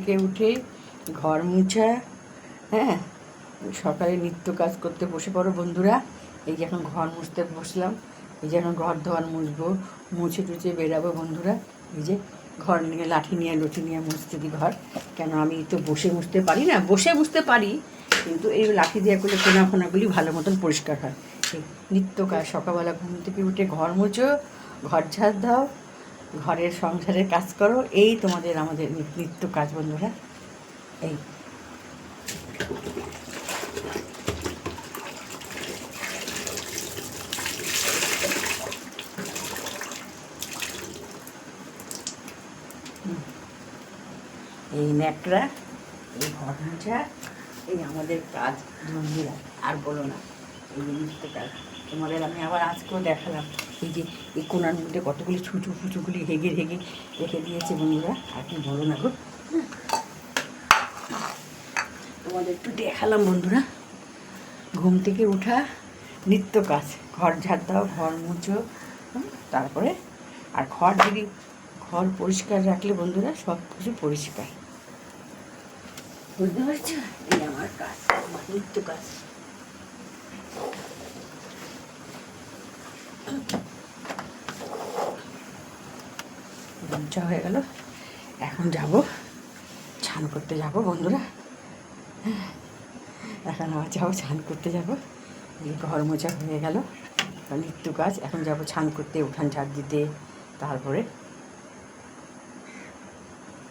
থেকে উঠে ঘর মুছা, হ্যাঁ, সকালে নিত্য কাজ করতে বসে পড়ো বন্ধুরা। এই যে এখন ঘর মুছতে বসলাম, এই যে এখন ঘর ধোয়ার মুছবো, মুছে টুছে বেরাবো বন্ধুরা। এই যে ঘর নিয়ে লাঠি নিয়ে লঠি নিয়ে মুছতে দিই ঘর, কেন আমি তো বসে মুছতে পারি না, বসে মুছতে পারি কিন্তু এই লাঠি দিয়ে করলে কোনা ফোনাগুলি ভালো মতন পরিষ্কার হয়। এই নিত্য কাজ, সকালবেলা ঘুম থেকে উঠে ঘর মুছো, ঘর ঝাড় দাও, ঘরের সংসারের কাজ করো, এই তোমাদের আমাদের নিত্য কাজ বন্ধুরা। এই এই ন্যাকড়া, এই ঘর মোছা, এই আমাদের কাজ বন্ধুরা, আর বলো না। এই যে নিত্য কাজ তোমাদের আমি আবার আজকেও দেখালাম। এই যে এই কোনার মধ্যে কতগুলি ছুঁচু ফুচুগুলি হেগে হেগে রেখে দিয়েছে বন্ধুরা, আর কি বলো না গো। তোমাদের একটু দেখালাম বন্ধুরা। ঘুম থেকে উঠা নিত্য কাজ, ঘর ঝাড় দাও, ঘর মুছো, তারপরে আর ঘর পরিষ্কার রাখলে বন্ধুরা সব কিছু পরিষ্কার, বুঝতে পারছো? এই আমার কাজ, আমার নিত্য কাজ। মোছা হয়ে গেল, এখন যাব স্নান করতে যাব বন্ধুরা। এখন আবার যাবো স্নান করতে যাব। এই ঘর মোছা হয়ে গেল, নিত্য কাজ। এখন যাব স্নান করতে, উঠান ঝাড় দিতে, তারপরে